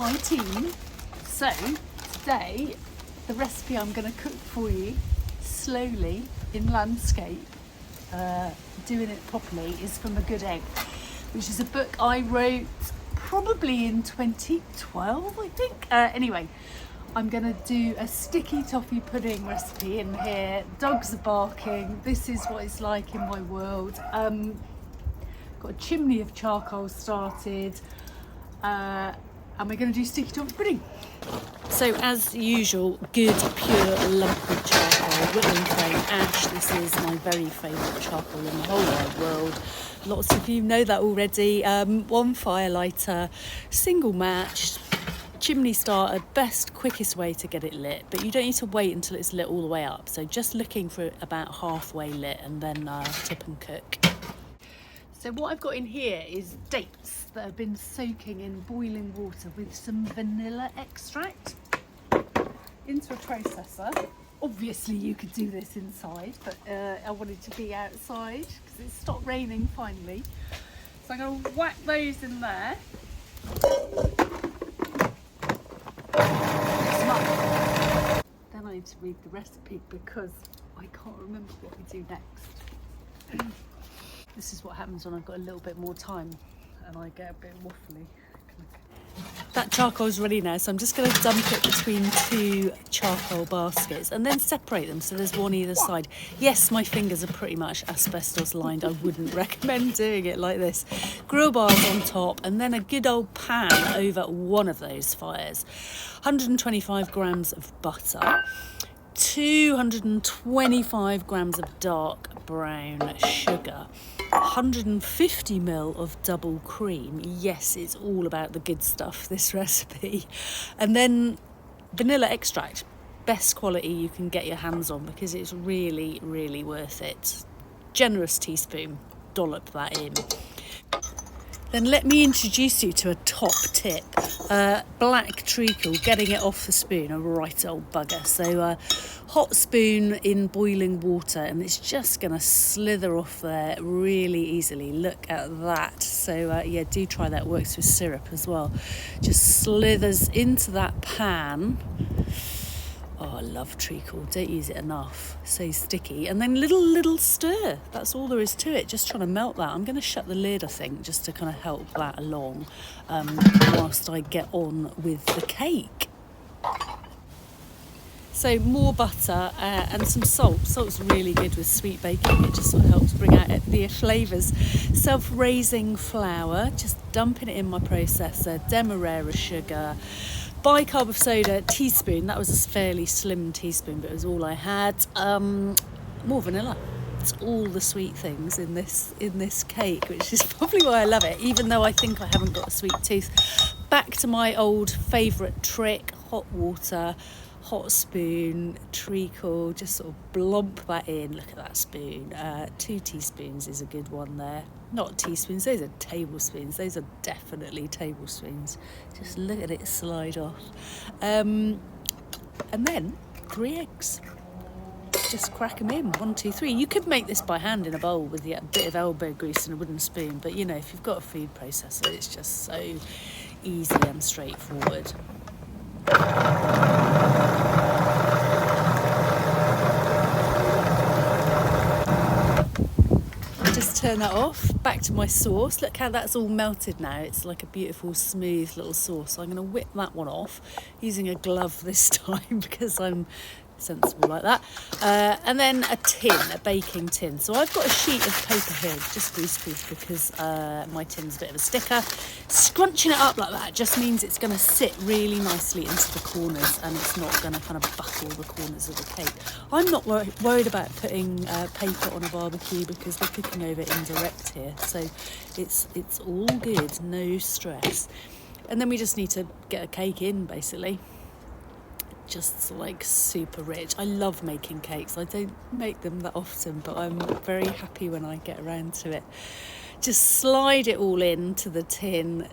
Hi team. So today the recipe I'm going to cook for you slowly in landscape, doing it properly, is from A Good Egg, which is a book I wrote probably in 2012, I think. Anyway, I'm going to do a sticky toffee pudding recipe in here. Dogs are barking. This is what it's like in my world. Got a chimney of charcoal started. And we're going to do sticky toffee pudding. So as usual, good pure lump of charcoal, Whitlam frame ash. This is my very favourite charcoal in the whole wide world. Lots of you know that already. One fire lighter, single match, chimney starter, best, quickest way to get it lit. But you don't need to wait until it's lit all the way up. So just looking for about halfway lit and then tip and cook. So what I've got in here is dates that have been soaking in boiling water with some vanilla extract into a processor. Obviously you could do this inside, but I wanted to be outside because it's stopped raining finally. So I'm going to whack those in there. Then I need to read the recipe because I can't remember what we do next. This is what happens when I've got a little bit more time and I get a bit waffly. That charcoal's ready now, so I'm just going to dump it between two charcoal baskets and then separate them so there's one either side. Yes, my fingers are pretty much asbestos lined. I wouldn't recommend doing it like this. Grill bars on top and then a good old pan over one of those fires. 125 grams of butter. 225 grams of dark brown sugar, 150 ml of double cream. Yes, it's all about the good stuff, this recipe. And then vanilla extract, best quality you can get your hands on because it's really, really worth it. Generous teaspoon, dollop that in. Then let me introduce you to a top tip. Black treacle, getting it off the spoon, a right old bugger. So hot spoon in boiling water and it's just going to slither off there really easily. Look at that. So yeah, do try that. Works with syrup as well. Just slithers into that pan. Oh, I love treacle. Don't use it enough. So sticky. And then little stir. That's all there is to it. Just trying to melt that. I'm going to shut the lid, I think, just to kind of help that along whilst I get on with the cake. So more butter and some salt. Salt's really good with sweet baking. It just sort of helps bring out the flavours. Self-raising flour. Just dumping it in my processor. Demerara sugar. Bicarb of soda, teaspoon. That was a fairly slim teaspoon, but it was all I had. More vanilla. It's all the sweet things in this cake, which is probably why I love it, even though I think I haven't got a sweet tooth. Back to my old favourite trick: hot water, hot spoon, treacle. Just sort of blump that in. Look at that spoon. 2 teaspoons is a good one there. Not teaspoons, those are tablespoons. Those are definitely tablespoons. Just look at it slide off. And then 3 eggs. Just crack them in, 1, 2, 3. You could make this by hand in a bowl with a bit of elbow grease and a wooden spoon, but you know, if you've got a food processor, it's just so easy and straightforward. Just turn that off. Back to my sauce. Look how that's all melted now. It's like a beautiful smooth little sauce. So I'm going to whip that one off using a glove this time because I'm sensible like that. And then a baking tin. So I've got a sheet of paper here, just greaseproof because my tin's a bit of a sticker. Scrunching it up like that just means it's going to sit really nicely into the corners and it's not going to kind of buckle the corners of the cake. I'm not worried about putting paper on a barbecue because we're cooking over indirect here, so it's all good, no stress. And then we just need to get a cake in, basically. Just like super rich. I love making cakes. I don't make them that often, but I'm very happy when I get around to it. Just slide it all into the tin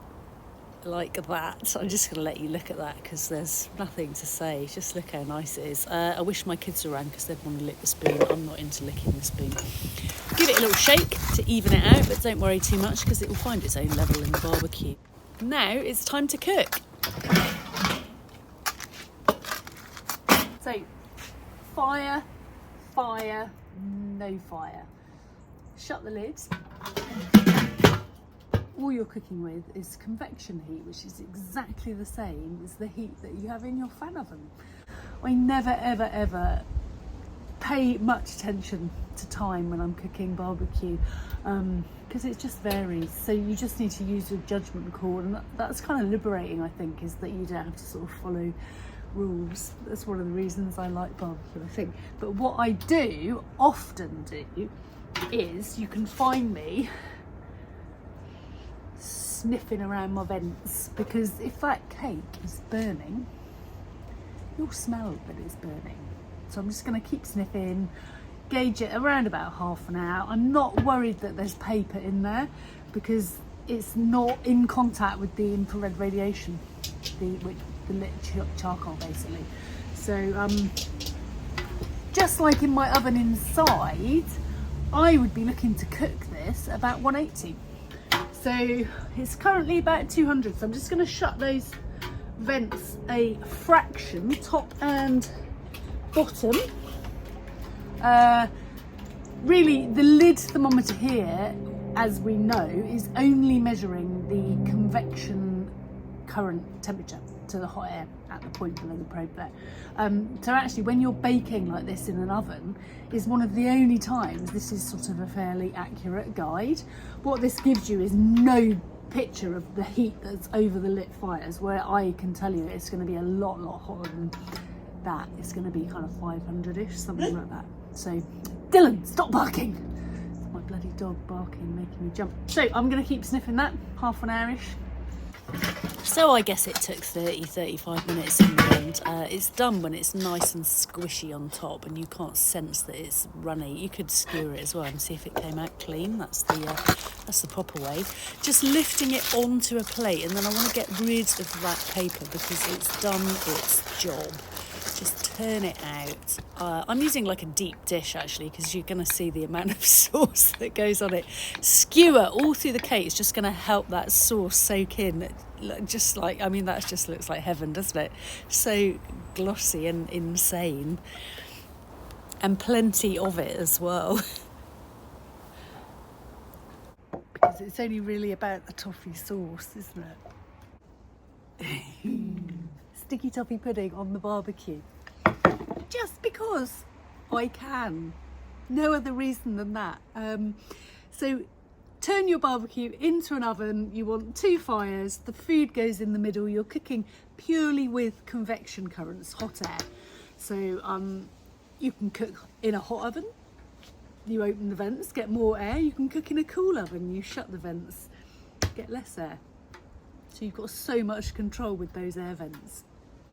like that. So I'm just going to let you look at that because there's nothing to say. Just look how nice it is. I wish my kids were around because they'd want to lick the spoon. I'm not into licking the spoon. Give it a little shake to even it out, but don't worry too much because it will find its own level in the barbecue. Now it's time to cook. So fire, fire, no fire. Shut the lid. All you're cooking with is convection heat, which is exactly the same as the heat that you have in your fan oven. I never ever ever pay much attention to time when I'm cooking barbecue, because it just varies. So you just need to use your judgment call, and that's kind of liberating, I think, is that you don't have to sort of follow rules. That's one of the reasons I like barbecue, I think. But what I do often do is, you can find me sniffing around my vents, because if that cake is burning, you'll smell that it's burning. So I'm just going to keep sniffing, gauge it around about half an hour. I'm not worried that there's paper in there, because it's not in contact with the infrared radiation, with the lit charcoal basically. So just like in my oven inside, I would be looking to cook this about 180. So it's currently about 200. So I'm just going to shut those vents a fraction, top and bottom. Really, the lid thermometer here, as we know, is only measuring the convection current temperature to the hot air at the point below the probe there. So actually, when you're baking like this in an oven, is one of the only times this is sort of a fairly accurate guide. What this gives you is no picture of the heat that's over the lit fires, where I can tell you it's going to be a lot hotter than that. It's going to be kind of 500-ish, something like that. So Dylan, stop barking. It's my bloody dog barking, making me jump. So I'm going to keep sniffing that, half an hour-ish. So I guess it took 30-35 minutes in the end. It's done when it's nice and squishy on top and you can't sense that it's runny. You could skewer it as well and see if it came out clean. That's the proper way. Just lifting it onto a plate, and then I want to get rid of that paper because it's done its job. Just turn it out. I'm using like a deep dish actually, because you're going to see the amount of sauce that goes on it. Skewer all through the cake is just going to help that sauce soak in. Just like, I mean, that just looks like heaven, doesn't it? So glossy and insane, and plenty of it as well. Because it's only really about the toffee sauce, isn't it? Sticky toffee pudding on the barbecue, just because I can. No other reason than that. So turn your barbecue into an oven. You want 2 fires. The food goes in the middle. You're cooking purely with convection currents, hot air. So you can cook in a hot oven. You open the vents, get more air. You can cook in a cool oven. You shut the vents, get less air. So you've got so much control with those air vents.